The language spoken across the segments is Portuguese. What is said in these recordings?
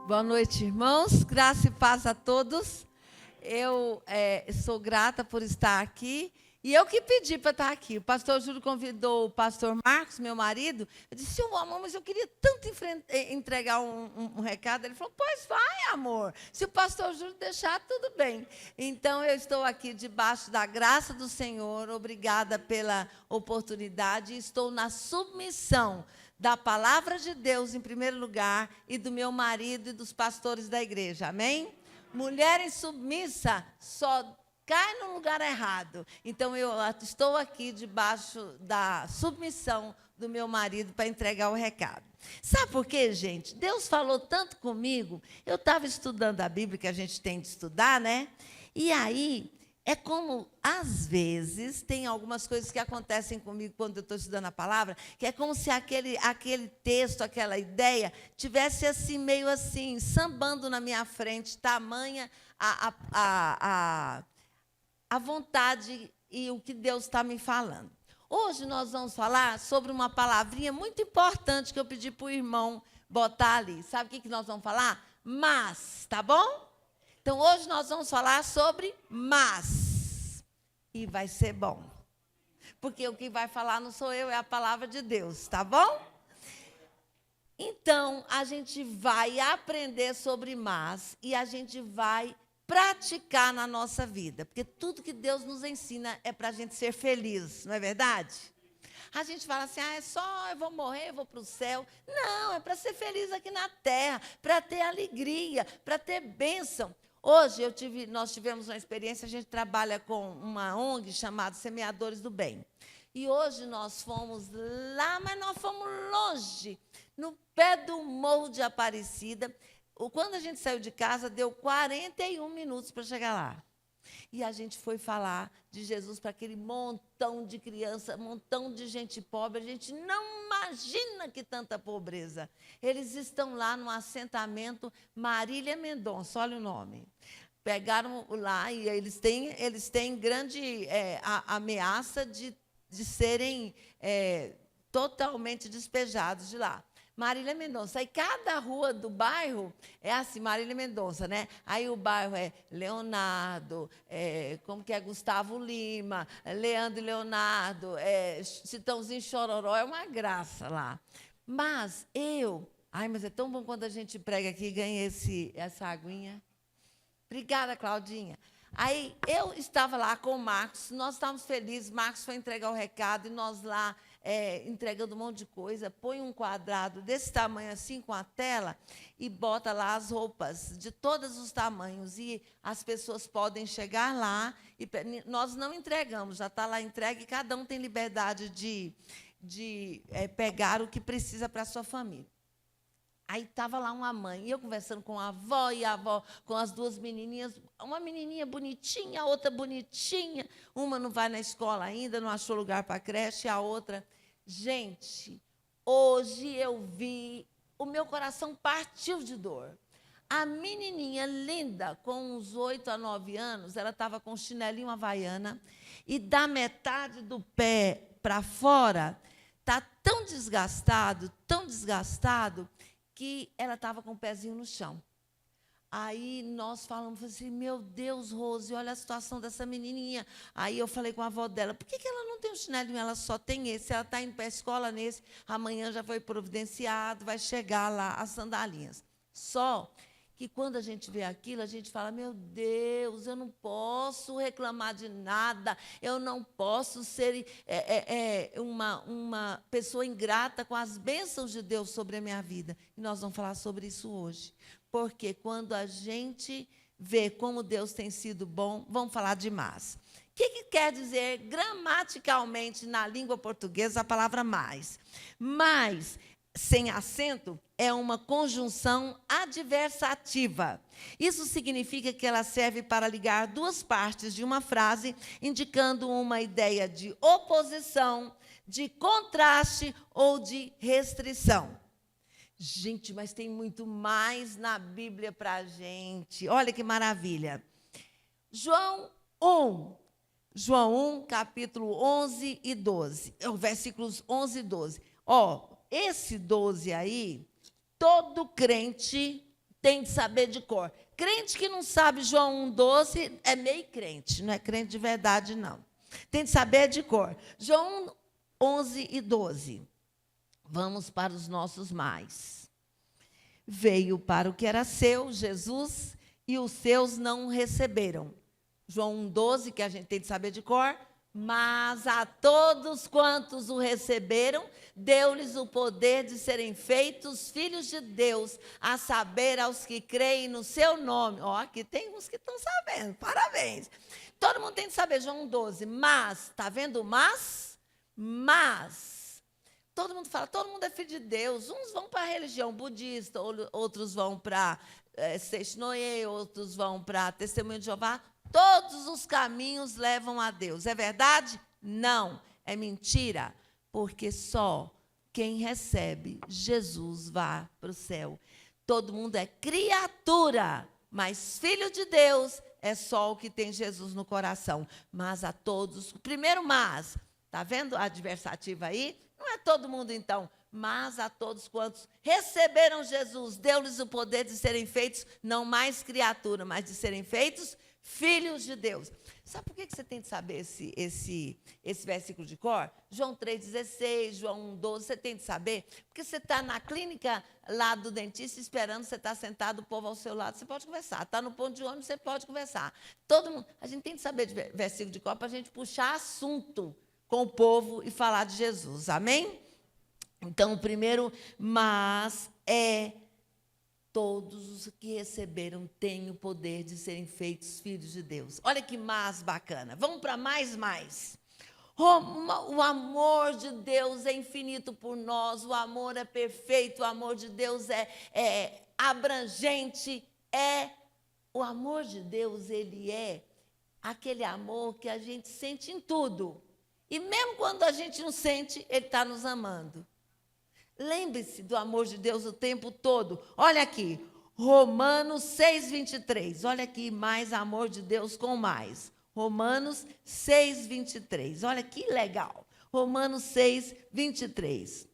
Boa noite, irmãos. Graça e paz a todos. Eu sou grata por estar aqui. E eu que pedi para estar aqui. O pastor Júlio convidou o pastor Marcos, meu marido. Eu disse, amor, mas eu queria tanto entregar um recado. Ele falou, pois vai, amor. Se o pastor Júlio deixar, tudo bem. Então, eu estou aqui debaixo da graça do Senhor. Obrigada pela oportunidade. Estou na submissão da palavra de Deus em primeiro lugar e do meu marido e dos pastores da igreja, amém? Mulher insubmissa só cai no lugar errado. Então, eu estou aqui debaixo da submissão do meu marido para entregar o recado. Sabe por quê, gente? Deus falou tanto comigo. Eu estava estudando a Bíblia, que a gente tem de estudar, né? E aí, é como, às vezes, tem algumas coisas que acontecem comigo quando eu estou estudando a palavra, que é como se aquele texto, aquela ideia, tivesse assim, meio assim, sambando na minha frente, tamanha a vontade e o que Deus está me falando. Hoje nós vamos falar sobre uma palavrinha muito importante que eu pedi para o irmão botar ali. Sabe o que nós vamos falar? Mas, tá bom? Então, hoje nós vamos falar sobre mas. E vai ser bom. Porque o que vai falar não sou eu, é a palavra de Deus, tá bom? Então, a gente vai aprender sobre mas e a gente vai praticar na nossa vida. Porque tudo que Deus nos ensina é para a gente ser feliz, não é verdade? A gente fala assim, é só eu vou morrer, eu vou para o céu. Não, é para ser feliz aqui na terra, para ter alegria, para ter bênção. Hoje nós tivemos uma experiência, a gente trabalha com uma ONG chamada Semeadores do Bem. E hoje nós fomos lá, mas nós fomos longe, no pé do Morro de Aparecida. Quando a gente saiu de casa, deu 41 minutos para chegar lá. E a gente foi falar de Jesus para aquele montão de criança, montão de gente pobre. A gente não imagina que tanta pobreza. Eles estão lá no assentamento Marília Mendonça, olha o nome. Pegaram lá e eles têm grande ameaça de serem totalmente despejados de lá. Marília Mendonça. Aí cada rua do bairro é assim, Marília Mendonça, né? Aí o bairro é Leonardo, como que é Gustavo Lima, Leandro e Leonardo, Chitãozinho Chororó, é uma graça lá. Mas mas é tão bom quando a gente prega aqui e ganha essa aguinha. Obrigada, Claudinha. Aí eu estava lá com o Marcos, nós estávamos felizes, Marcos foi entregar o recado e nós lá entregando um monte de coisa, põe um quadrado desse tamanho assim com a tela e bota lá as roupas de todos os tamanhos e as pessoas podem chegar lá e nós não entregamos, já está lá entregue e cada um tem liberdade de pegar o que precisa para a sua família. Aí estava lá uma mãe, e eu conversando com a avó, e a avó com as duas menininhas, uma menininha bonitinha, a outra bonitinha, uma não vai na escola ainda, não achou lugar para a creche, a outra... Gente, hoje eu vi, o meu coração partiu de dor. A menininha linda, com uns 8 a 9 anos, ela estava com chinelinho havaiana, e da metade do pé para fora, está tão desgastado, que ela estava com o pezinho no chão. Aí nós falamos assim, meu Deus, Rose, olha a situação dessa menininha. Aí eu falei com a avó dela, por que ela não tem um chinelinho, ela só tem esse, ela está indo para a escola nesse, amanhã já foi providenciado, vai chegar lá as sandalinhas. Só que quando a gente vê aquilo, a gente fala, meu Deus, eu não posso reclamar de nada, eu não posso ser uma pessoa ingrata com as bênçãos de Deus sobre a minha vida. E nós vamos falar sobre isso hoje. Porque quando a gente vê como Deus tem sido bom, vamos falar de mas. O que quer dizer gramaticalmente na língua portuguesa a palavra mais? Mais, sem acento, é uma conjunção adversativa. Isso significa que ela serve para ligar duas partes de uma frase, indicando uma ideia de oposição, de contraste ou de restrição. Gente, mas tem muito mais na Bíblia para a gente. Olha que maravilha. João 1, capítulo 11 e 12. Versículos 11 e 12. Esse 12 aí, todo crente tem de saber de cor. Crente que não sabe João 1,12 é meio crente, não é crente de verdade, não. Tem de saber de cor. João 11:12. Vamos para os nossos mais. Veio para o que era seu, Jesus, e os seus não o receberam. João 1,12, que a gente tem de saber de cor. Mas a todos quantos o receberam, deu-lhes o poder de serem feitos filhos de Deus, a saber, aos que creem no seu nome. Ó, aqui tem uns que estão sabendo, parabéns. Todo mundo tem de saber, João 12. Mas, está vendo? Mas, todo mundo fala, todo mundo é filho de Deus. Uns vão para a religião budista, outros vão para Seixnoye, outros vão para Testemunho de Jeová. Todos os caminhos levam a Deus. É verdade? Não. É mentira. Porque só quem recebe Jesus vai para o céu. Todo mundo é criatura, mas filho de Deus é só o que tem Jesus no coração. Mas a todos, primeiro mas, está vendo a adversativa aí? Não é todo mundo então. Mas a todos quantos receberam Jesus, deu-lhes o poder de serem feitos, não mais criatura, mas de serem feitos filhos de Deus. Sabe por que você tem de saber esse versículo de cor? João 3,16, João 1,12, você tem de saber? Porque você está na clínica lá do dentista esperando, você está sentado, o povo ao seu lado, você pode conversar. Está no ponto de ônibus, você pode conversar. Todo mundo, a gente tem de saber de versículo de cor para a gente puxar assunto com o povo e falar de Jesus. Amém? Então, o primeiro, mas todos os que receberam têm o poder de serem feitos filhos de Deus. Olha que mais bacana. Vamos para mais. O amor de Deus é infinito por nós, o amor é perfeito, o amor de Deus é abrangente. O amor de Deus, ele é aquele amor que a gente sente em tudo. E mesmo quando a gente não sente, ele está nos amando. Lembre-se do amor de Deus o tempo todo. Olha aqui, Romanos 6:23. Olha aqui, mais amor de Deus com mais. Romanos 6:23. Olha que legal. Romanos 6:23.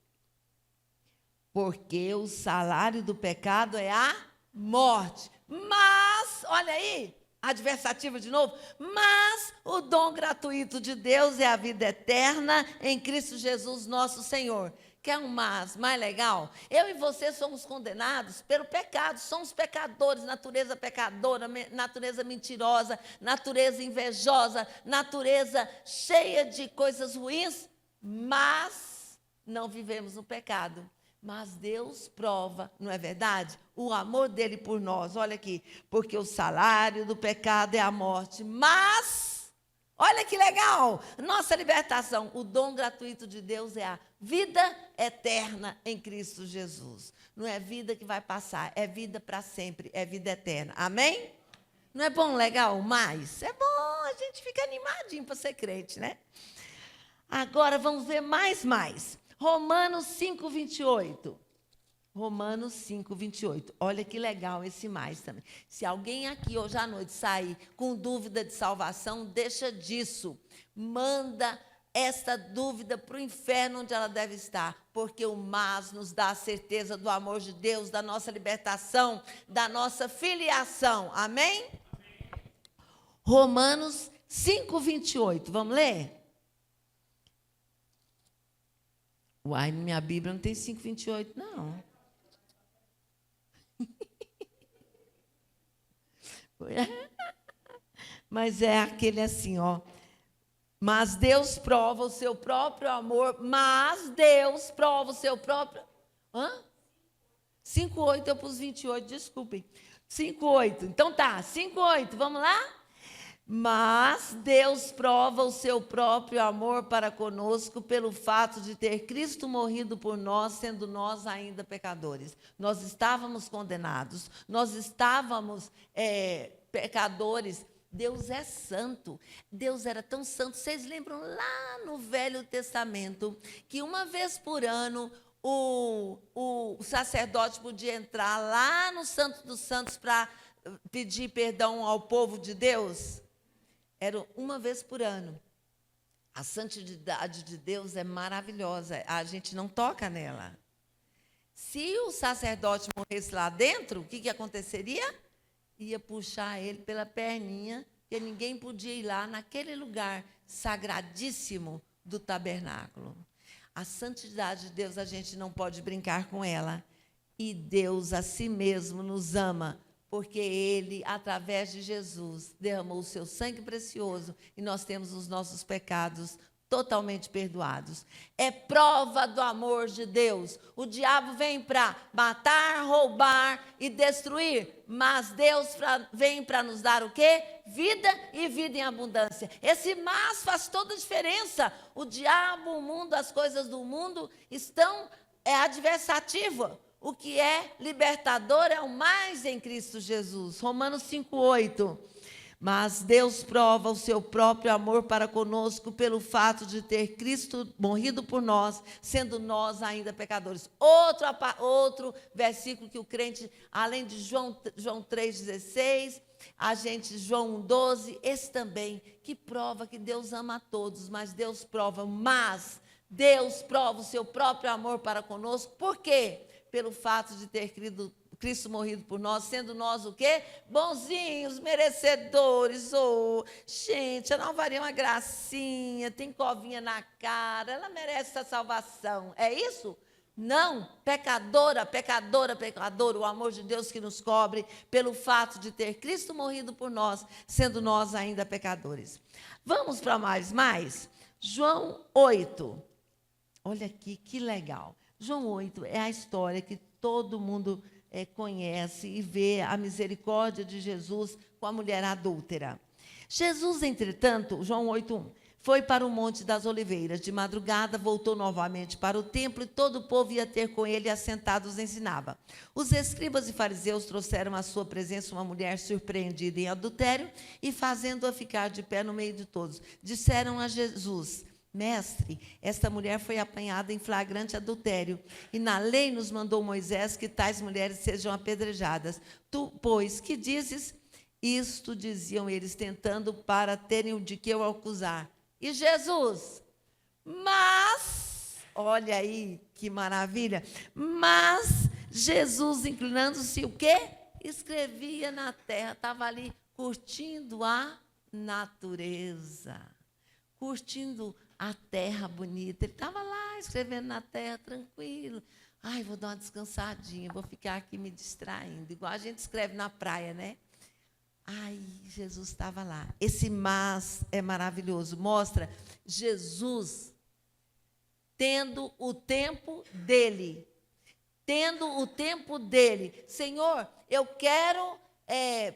Porque o salário do pecado é a morte. Mas, olha aí, adversativa de novo. Mas o dom gratuito de Deus é a vida eterna em Cristo Jesus, nosso Senhor. Quer um mais legal? Eu e você somos condenados pelo pecado, somos pecadores, natureza pecadora, natureza mentirosa, natureza invejosa, natureza cheia de coisas ruins, mas não vivemos no pecado. Mas Deus prova, não é verdade? O amor dele por nós, olha aqui, porque o salário do pecado é a morte, mas, olha que legal, nossa libertação, o dom gratuito de Deus é a vida eterna em Cristo Jesus. Não é vida que vai passar, é vida para sempre, é vida eterna. Amém? Não é bom, legal? Mas é bom, a gente fica animadinho para ser crente, né? Agora vamos ver mais. Romanos 5:28. Romanos 5:28. Olha que legal esse mais também. Se alguém aqui hoje à noite sair com dúvida de salvação, deixa disso. Manda esta dúvida para o inferno onde ela deve estar, porque o mas nos dá a certeza do amor de Deus, da nossa libertação, da nossa filiação. Amém? Romanos 5:28. Vamos ler? Uai, na minha Bíblia não tem 5:28, não. Mas é aquele assim, ó. Mas Deus prova o seu próprio amor. Mas Deus prova o seu próprio... 5:8, eu pus 28, desculpem. 5:8, então tá, 5:8, vamos lá? Mas Deus prova o seu próprio amor para conosco pelo fato de ter Cristo morrido por nós, sendo nós ainda pecadores. Nós estávamos condenados, nós estávamos pecadores. Deus é santo. Deus era tão santo. Vocês lembram lá no Velho Testamento que uma vez por ano o sacerdote podia entrar lá no Santo dos Santos para pedir perdão ao povo de Deus? Era uma vez por ano. A santidade de Deus é maravilhosa, a gente não toca nela. Se o sacerdote morresse lá dentro, o que aconteceria? Ia puxar ele pela perninha, porque ninguém podia ir lá naquele lugar sagradíssimo do tabernáculo. A santidade de Deus, a gente não pode brincar com ela. E Deus a si mesmo nos ama, porque Ele, através de Jesus, derramou o seu sangue precioso e nós temos os nossos pecados totalmente perdoados. É prova do amor de Deus. O diabo vem para matar, roubar e destruir, mas Deus vem para nos dar o quê? Vida e vida em abundância. Esse mas faz toda a diferença. O diabo, o mundo, as coisas do mundo estão adversativas. O que é libertador é o mais em Cristo Jesus. Romanos 5:8. Mas Deus prova o seu próprio amor para conosco pelo fato de ter Cristo morrido por nós, sendo nós ainda pecadores. Outro versículo que o crente, além de João 3,16, João 1,12, esse também, que prova que Deus ama a todos, mas Deus prova o seu próprio amor para conosco. Por quê? Pelo fato de ter Cristo morrido por nós, sendo nós o quê? Bonzinhos, merecedores. Gente, a Nova Maria é uma gracinha, tem covinha na cara, ela merece essa salvação. É isso? Não, pecador, o amor de Deus que nos cobre pelo fato de ter Cristo morrido por nós, sendo nós ainda pecadores. Vamos para mais? João 8. Olha aqui, que legal. João 8 é a história que todo mundo conhece e vê a misericórdia de Jesus com a mulher adúltera. Jesus, entretanto, João 8:1, foi para o Monte das Oliveiras. De madrugada, voltou novamente para o templo e todo o povo ia ter com ele, assentado os ensinava. Os escribas e fariseus trouxeram à sua presença uma mulher surpreendida em adultério e, fazendo-a ficar de pé no meio de todos, disseram a Jesus: Mestre, esta mulher foi apanhada em flagrante adultério, e na lei nos mandou Moisés que tais mulheres sejam apedrejadas. Tu, pois, que dizes? Isto diziam eles, tentando para terem de que o acusar. E Jesus? Mas, olha aí que maravilha, mas Jesus, inclinando-se, o quê? Escrevia na terra, estava ali curtindo a natureza, curtindo a terra bonita. Ele estava lá escrevendo na terra, tranquilo. Ai, vou dar uma descansadinha, vou ficar aqui me distraindo. Igual a gente escreve na praia, né? Ai, Jesus estava lá. Esse mas é maravilhoso. Mostra Jesus tendo o tempo dele. Senhor, eu quero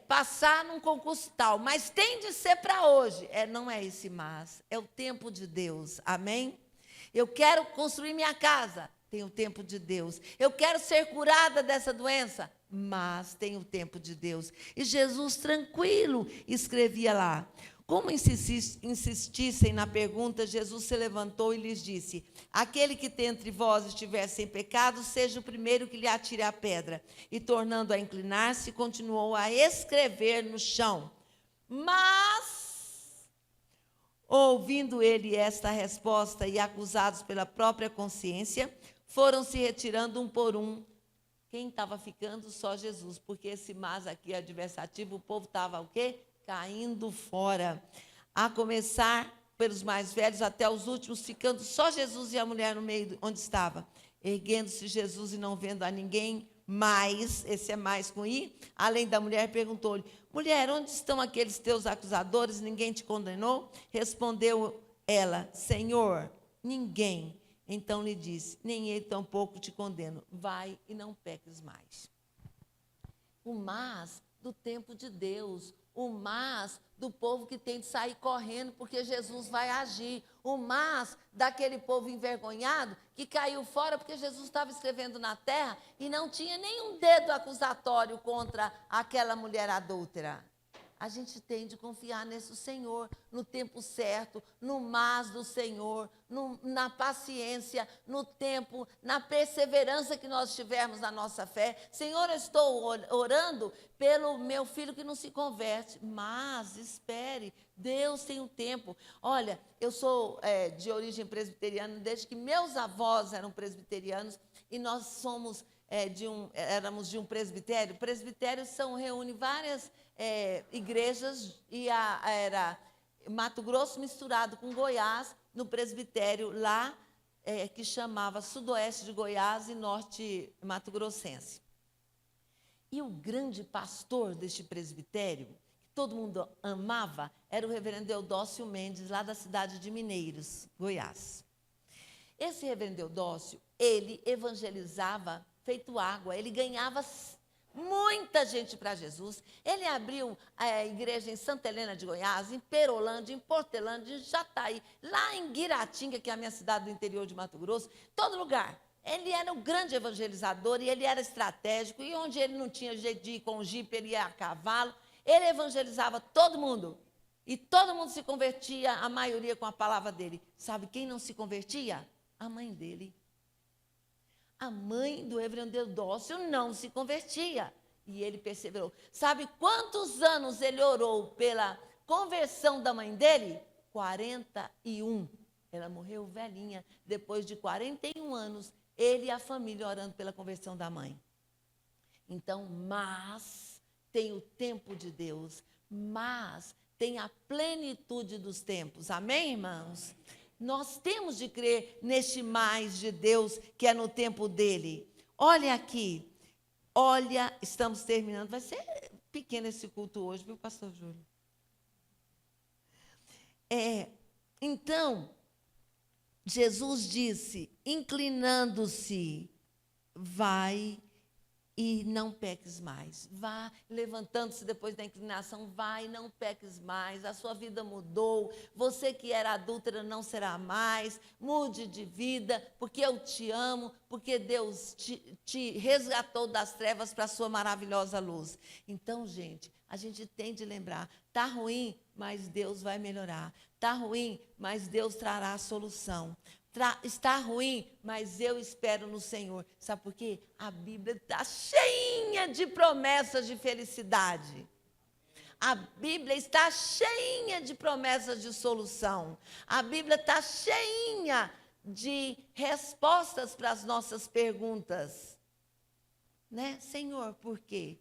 passar num concurso tal, mas tem de ser para hoje. Não é esse mas, é o tempo de Deus. Amém? Eu quero construir minha casa, tem o tempo de Deus. Eu quero ser curada dessa doença, mas tem o tempo de Deus. E Jesus, tranquilo, escrevia lá. Como insistissem na pergunta, Jesus se levantou e lhes disse: aquele que dentre vós estiver sem pecado, seja o primeiro que lhe atire a pedra. E, tornando a inclinar-se, continuou a escrever no chão. Mas, ouvindo ele esta resposta e acusados pela própria consciência, foram se retirando um por um. Quem estava ficando? Só Jesus, porque esse mas aqui é adversativo, o povo estava o quê? Caindo fora, a começar pelos mais velhos até os últimos, ficando só Jesus e a mulher no meio onde estava. Erguendo-se Jesus e não vendo a ninguém mais, esse é mais com I, além da mulher, perguntou-lhe: mulher, onde estão aqueles teus acusadores? Ninguém te condenou? Respondeu ela: Senhor, ninguém. Então lhe disse: nem ele tampouco te condeno, vai e não peques mais. O mas do tempo de Deus, o mas do povo que tem de sair correndo porque Jesus vai agir, o mas daquele povo envergonhado que caiu fora porque Jesus estava escrevendo na terra e não tinha nenhum dedo acusatório contra aquela mulher adúltera. A gente tem de confiar nesse Senhor, no tempo certo, no mas do Senhor, na paciência, no tempo, na perseverança que nós tivermos na nossa fé. Senhor, eu estou orando pelo meu filho que não se converte, mas espere, Deus tem um tempo. Olha, eu sou de origem presbiteriana, desde que meus avós eram presbiterianos, e nós somos éramos de um presbitério. Presbitérios reúne várias igrejas, e era Mato Grosso misturado com Goiás, no presbitério lá, que chamava Sudoeste de Goiás e Norte Mato Grossense. E o grande pastor deste presbitério, que todo mundo amava, era o reverendo Eudócio Mendes, lá da cidade de Mineiros, Goiás. Esse reverendo Eudócio, ele evangelizava feito água, ele ganhava muita gente para Jesus. Ele abriu a igreja em Santa Helena de Goiás, em Perolândia, em Portelândia, em Jataí, lá em Guiratinga, que é a minha cidade do interior de Mato Grosso, todo lugar. Ele era um grande evangelizador e ele era estratégico, e onde ele não tinha jeito de ir com o jipe, ele ia a cavalo. Ele evangelizava todo mundo, e todo mundo se convertia, a maioria com a palavra dele. Sabe quem não se convertia? A mãe dele. A mãe do reverendo Eudócio não se convertia, e ele perseverou. Sabe quantos anos ele orou pela conversão da mãe dele? 41. Ela morreu velhinha, depois de 41 anos, ele e a família orando pela conversão da mãe. Então, mas tem o tempo de Deus, mas tem a plenitude dos tempos. Amém, irmãos? Nós temos de crer neste mais de Deus, que é no tempo dele. Olha aqui, olha, estamos terminando. Vai ser pequeno esse culto hoje, viu, pastor Júlio? Então, Jesus disse, inclinando-se, vai e não peques mais. Vá, levantando-se depois da inclinação, vai e não peques mais. A sua vida mudou. Você que era adúltera não será mais. Mude de vida, porque eu te amo, porque Deus te resgatou das trevas para a sua maravilhosa luz. Então, gente, a gente tem de lembrar, está ruim, mas Deus vai melhorar. Está ruim, mas Deus trará a solução. Está ruim, mas eu espero no Senhor. Sabe por quê? A Bíblia está cheinha de promessas de felicidade. A Bíblia está cheinha de promessas de solução. A Bíblia está cheinha de respostas para as nossas perguntas. Né? Senhor, por quê?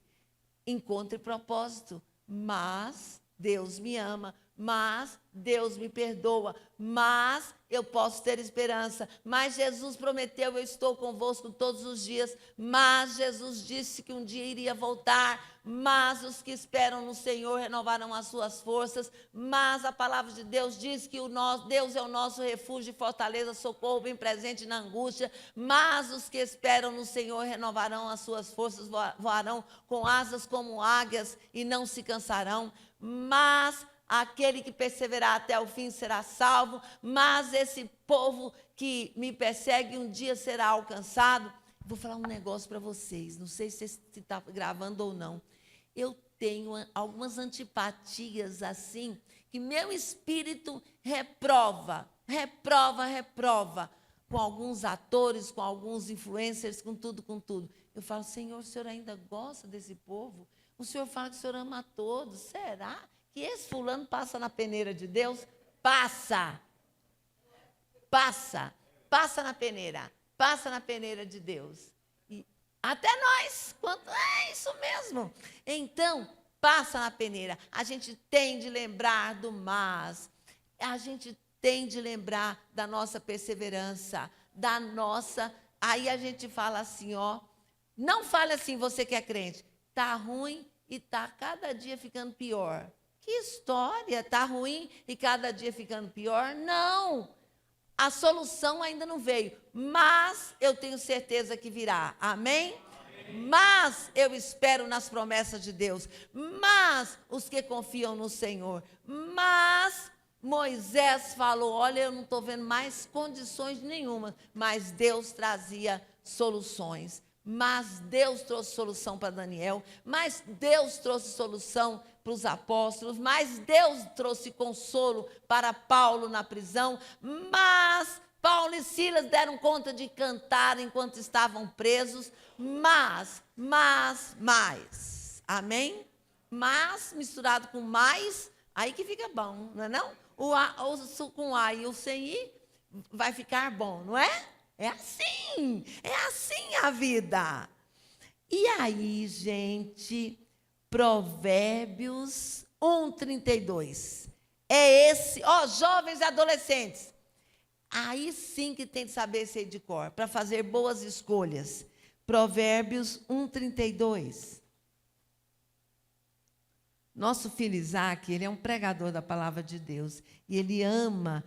Encontre propósito, mas Deus me ama, mas Deus me perdoa, mas eu posso ter esperança, mas Jesus prometeu, eu estou convosco todos os dias, mas Jesus disse que um dia iria voltar, mas os que esperam no Senhor renovarão as suas forças, mas a palavra de Deus diz que Deus é o nosso refúgio e fortaleza, socorro bem presente na angústia, mas os que esperam no Senhor renovarão as suas forças, voarão com asas como águias e não se cansarão, mas aquele que perseverar até o fim será salvo, mas esse povo que me persegue um dia será alcançado. Vou falar um negócio para vocês, não sei se está gravando ou não. Eu tenho algumas antipatias assim, que meu espírito reprova, com alguns atores, com alguns influencers, com tudo. Eu falo, Senhor, o Senhor ainda gosta desse povo? O Senhor fala que o Senhor ama a todos, será que esse fulano passa na peneira de Deus? Passa na peneira de Deus. E até nós, é isso mesmo. Então, passa na peneira. A gente tem de lembrar do mas, a gente tem de lembrar da nossa perseverança, aí a gente fala assim, ó, não fale assim, você que é crente, está ruim e está cada dia ficando pior. Que história, está ruim e cada dia ficando pior? Não, a solução ainda não veio, mas eu tenho certeza que virá, amém? Mas eu espero nas promessas de Deus, mas os que confiam no Senhor, mas Moisés falou, olha, eu não estou vendo mais condições nenhuma, mas Deus trazia soluções. Mas Deus trouxe solução para Daniel, mas Deus trouxe solução para os apóstolos, mas Deus trouxe consolo para Paulo na prisão, mas Paulo e Silas deram conta de cantar enquanto estavam presos, mas, amém? Mas misturado com mais, aí que fica bom, não é não? O com A e o sem I vai ficar bom, não é? É assim a vida. E aí, gente, Provérbios 1:32. É esse, ó, jovens e adolescentes. Aí sim que tem que saber esse de cor, para fazer boas escolhas. Provérbios 1:32. Nosso filho Isaac, ele é um pregador da palavra de Deus. E ele ama,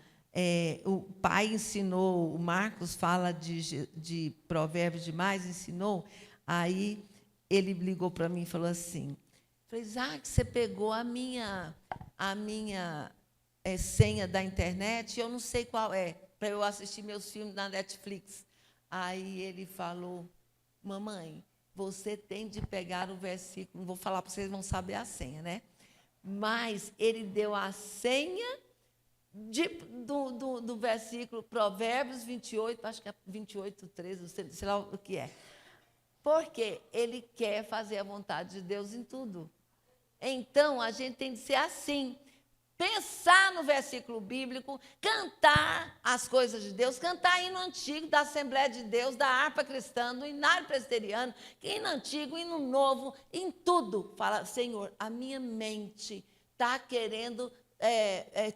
o pai ensinou, o Marcos fala de Provérbios demais, ensinou. Aí ele ligou para mim e falou assim, falei, Isaac, você pegou a minha senha da internet, eu não sei qual é, para eu assistir meus filmes na Netflix. Aí ele falou, mamãe, você tem de pegar o versículo, não vou falar para vocês, vão saber a senha, né? Mas ele deu a senha do versículo Provérbios 28, acho que é 28, 13, sei lá o que é. Porque ele quer fazer a vontade de Deus em tudo. Então, a gente tem de ser assim. Pensar no versículo bíblico, cantar as coisas de Deus, cantar hino antigo da Assembleia de Deus, da harpa cristã, do hinário presbiteriano, hino antigo, hino novo, em tudo. Fala, Senhor, a minha mente está querendo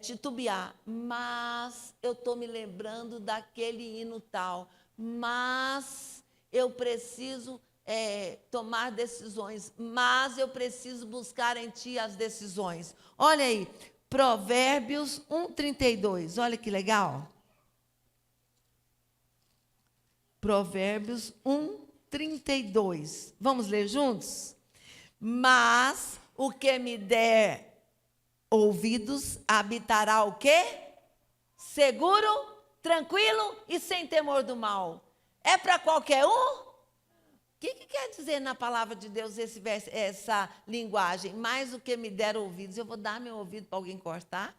titubear, mas eu estou me lembrando daquele hino tal, mas eu preciso tomar decisões, mas eu preciso buscar em Ti as decisões. Olha aí, Provérbios 1:32, olha que legal. Provérbios 1:32. Vamos ler juntos? Mas o que me der ouvidos habitará o quê? Seguro, tranquilo e sem temor do mal. É para qualquer um? O que quer dizer na palavra de Deus essa linguagem? Mais o que me der ouvidos. Eu vou dar meu ouvido para alguém cortar?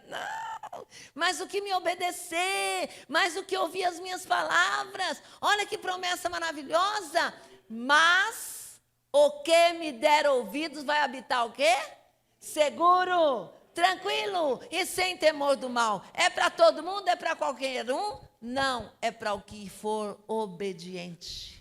Não. Mas o que me obedecer, mas o que ouvir as minhas palavras. Olha que promessa maravilhosa. Mas o que me der ouvidos vai habitar o quê? Seguro, tranquilo e sem temor do mal. É para todo mundo? É para qualquer um? Não, é para o que for obediente.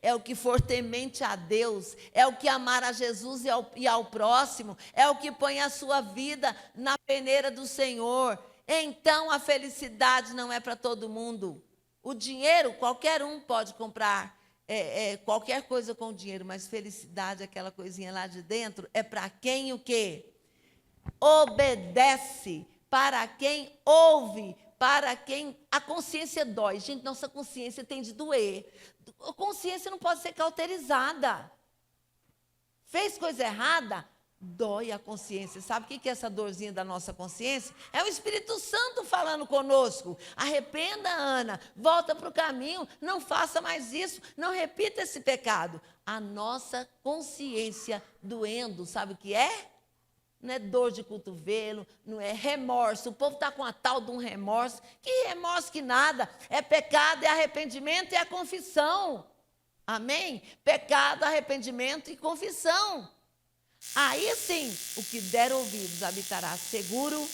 É o que for temente a Deus, é o que amar a Jesus e ao próximo, é o que põe a sua vida na peneira do Senhor. Então, a felicidade não é para todo mundo. O dinheiro, qualquer um pode comprar qualquer coisa com dinheiro, mas felicidade, aquela coisinha lá de dentro, é para quem o quê? Obedece, para quem ouve, para quem a consciência dói. Gente, nossa consciência tem de doer. A consciência não pode ser cauterizada. Fez coisa errada, dói a consciência. Sabe o que é essa dorzinha da nossa consciência? É o Espírito Santo falando conosco. Arrependa, Ana, volta para o caminho, não faça mais isso, não repita esse pecado. A nossa consciência doendo, sabe o que é? Não é dor de cotovelo, não é remorso. O povo está com a tal de um remorso. Que remorso que nada. É pecado, é arrependimento e é confissão. Amém? Pecado, arrependimento e confissão. Aí sim, o que der ouvidos habitará seguro,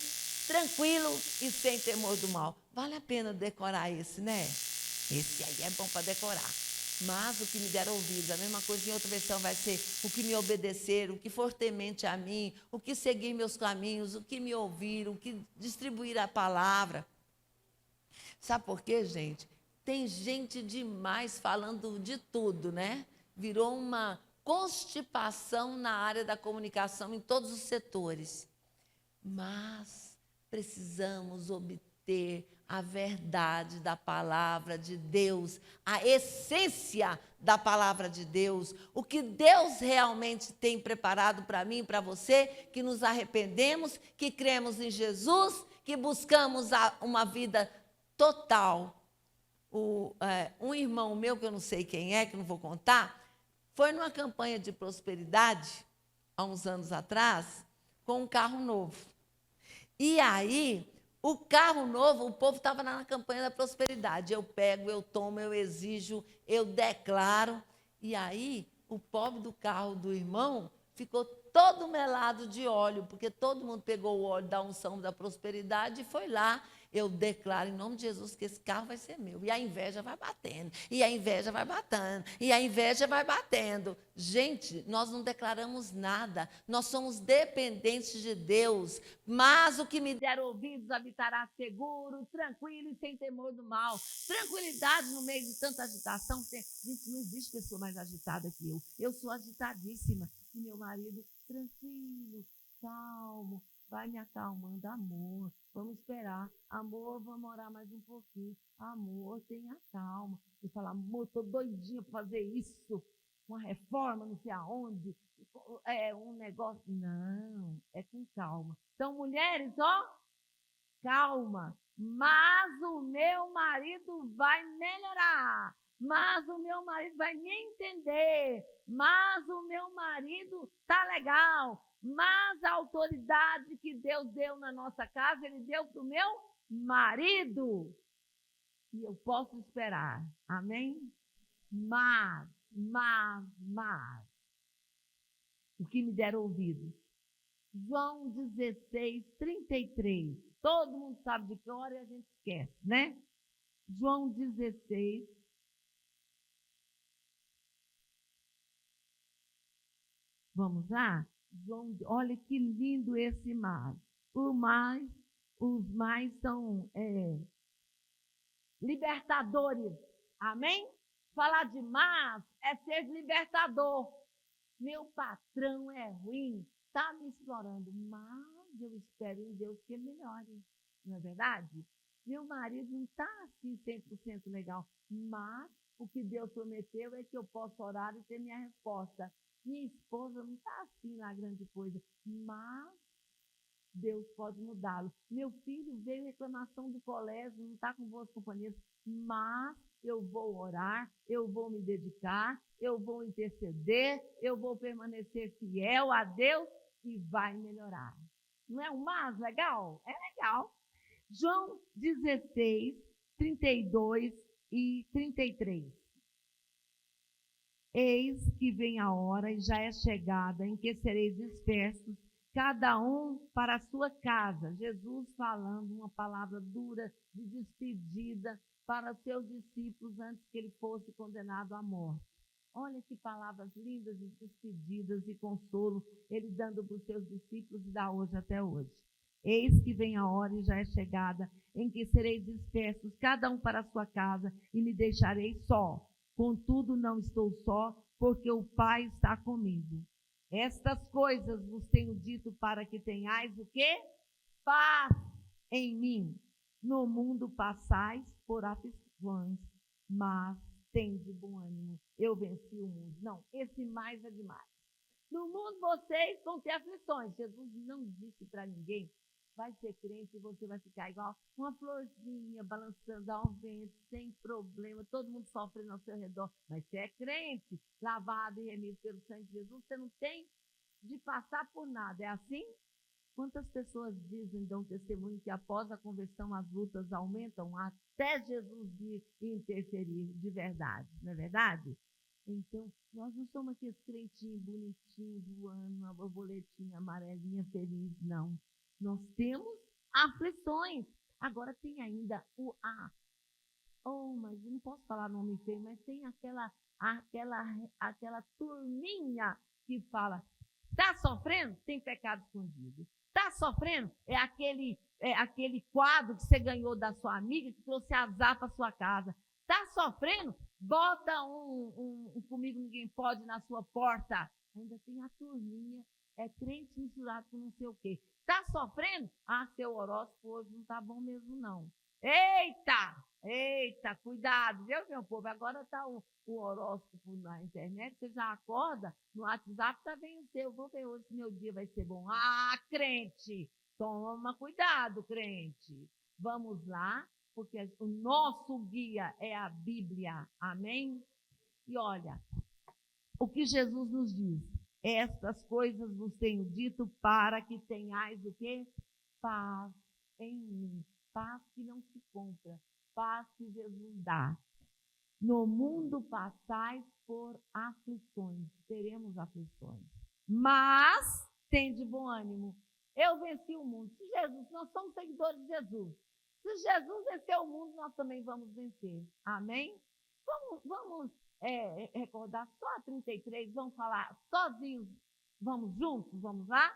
tranquilo e sem temor do mal. Vale a pena decorar esse, né? Esse aí é bom para decorar. Mas o que me der ouvidos, a mesma coisa em outra versão vai ser o que me obedecer, o que for temente a mim, o que seguir meus caminhos, o que me ouvir, o que distribuir a palavra. Sabe por quê, gente? Tem gente demais falando de tudo, né? Virou uma constipação na área da comunicação em todos os setores. Mas precisamos obter a verdade da palavra de Deus, a essência da palavra de Deus, o que Deus realmente tem preparado para mim e para você, que nos arrependemos, que cremos em Jesus, que buscamos uma vida total. Um irmão meu, que eu não sei quem é, que não vou contar, foi numa campanha de prosperidade, há uns anos atrás, com um carro novo. E aí, o carro novo, o povo estava na campanha da prosperidade. Eu pego, eu tomo, eu exijo, eu declaro. E aí, o pobre do carro do irmão ficou todo melado de óleo, porque todo mundo pegou o óleo da unção da prosperidade e foi lá eu declaro em nome de Jesus que esse carro vai ser meu. E a inveja vai batendo, e a inveja vai batendo, e a inveja vai batendo. Gente, nós não declaramos nada, nós somos dependentes de Deus. Mas o que me der ouvidos habitará seguro, tranquilo e sem temor do mal. Tranquilidade no meio de tanta agitação. Gente, não existe pessoa mais agitada que eu. Eu sou agitadíssima. E meu marido, tranquilo, calmo, vai me acalmando, amor, vamos esperar, amor, vamos orar mais um pouquinho, amor, tenha calma. Eu falo, amor, estou doidinha para fazer isso, uma reforma, não sei aonde, um negócio. Não, é com calma. Então, mulheres, ó, calma, mas o meu marido vai melhorar, mas o meu marido vai me entender, mas o meu marido tá legal, mas a autoridade que Deus deu na nossa casa, Ele deu para o meu marido, e eu posso esperar, amém? Mas, o que me der ouvidos. João 16, 33. Todo mundo sabe de que hora e a gente esquece, né? João 16. Vamos lá? Olha que lindo esse mar. Os mais são libertadores. Amém? Falar de mar é ser libertador. Meu patrão é ruim, está me explorando, mas eu espero em Deus que ele melhore, não é verdade? Meu marido não está assim 100% legal, mas o que Deus prometeu é que eu posso orar e ter minha resposta. Minha esposa não está assim na grande coisa, mas Deus pode mudá-lo. Meu filho veio reclamação do colégio, não está com boas companhias, mas eu vou orar, eu vou me dedicar, eu vou interceder, eu vou permanecer fiel a Deus e vai melhorar. Não é um mas legal? É legal. João 16, 32 e 33. Eis que vem a hora e já é chegada em que sereis dispersos, cada um para a sua casa. Jesus falando uma palavra dura de despedida para os seus discípulos antes que ele fosse condenado à morte. Olha que palavras lindas de despedidas e consolo ele dando para os seus discípulos e dá hoje até hoje. Eis que vem a hora e já é chegada em que sereis dispersos, cada um para a sua casa, e me deixareis só. Contudo, não estou só, porque o Pai está comigo. Estas coisas vos tenho dito para que tenhais o quê? Paz em mim. No mundo passais por aflições, mas tende bom ânimo. Eu venci o mundo. Não, esse mais é demais. No mundo vocês vão ter aflições. Jesus não disse para ninguém, vai ser crente e você vai ficar igual uma florzinha balançando ao vento, sem problema, todo mundo sofrendo ao seu redor. Mas você é crente, lavado e remido pelo sangue de Jesus, você não tem de passar por nada. É assim? Quantas pessoas dizem, dão testemunho que após a conversão as lutas aumentam até Jesus vir e interferir de verdade, não é verdade? Então, nós não somos aqueles crentinhos bonitinhos, voando, uma borboletinha amarelinha feliz, não. Nós temos aflições. Agora tem ainda mas eu não posso falar nome feio, mas tem aquela turminha que fala, está sofrendo? Tem pecado escondido. Está sofrendo? É aquele quadro que você ganhou da sua amiga que trouxe azar para sua casa. Está sofrendo? Bota um comigo ninguém pode na sua porta. Ainda tem a turminha, é crente misturado com não sei o quê. Está sofrendo? Seu horóscopo hoje não está bom mesmo, não. Eita, cuidado, viu, meu povo? Agora está o horóscopo na internet, você já acorda, no WhatsApp está bem o seu. Vou ver hoje se meu dia vai ser bom. Crente, toma cuidado, crente. Vamos lá, porque o nosso guia é a Bíblia, amém? E olha, o que Jesus nos diz, estas coisas vos tenho dito para que tenhais o quê? Paz em mim, paz que não se compra, paz que Jesus dá. No mundo passais por aflições, teremos aflições, mas tem de bom ânimo. Eu venci o mundo. Jesus, nós somos seguidores de Jesus. Se Jesus venceu o mundo, nós também vamos vencer. Amém? Vamos recordar só a 33, vamos falar sozinhos, vamos juntos, vamos lá?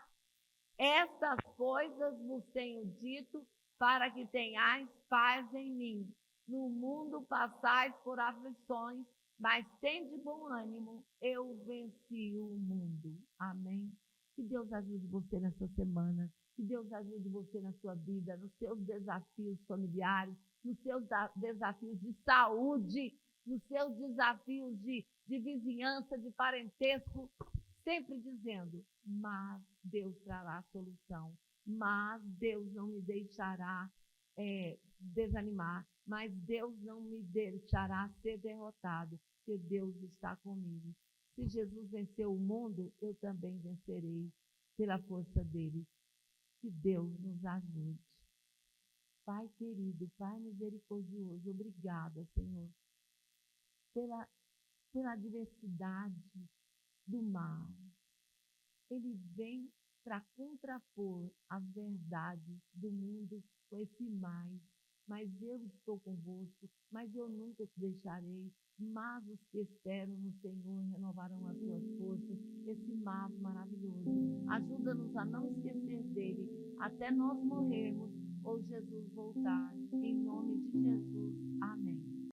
Estas coisas vos tenho dito para que tenhais paz em mim. No mundo passais por aflições, mas tende bom ânimo, eu venci o mundo. Amém? Que Deus ajude você nessa semana. Que Deus ajude você na sua vida, nos seus desafios familiares, nos seus desafios de saúde, nos seus desafios de vizinhança, de parentesco, sempre dizendo, mas Deus trará a solução, mas Deus não me deixará desanimar, mas Deus não me deixará ser derrotado, porque Deus está comigo. Se Jesus venceu o mundo, eu também vencerei pela força dele. Que Deus nos ajude. Pai querido, Pai misericordioso, obrigada, Senhor, pela diversidade do mal. Ele vem para contrapor as verdades do mundo com esse mais. Mas eu estou convosco, mas eu nunca te deixarei. Mas os que esperam no Senhor renovarão as suas forças. Esse mas maravilhoso. Ajuda-nos a não esquecer dele até nós morrermos ou Jesus voltar. Em nome de Jesus. Amém.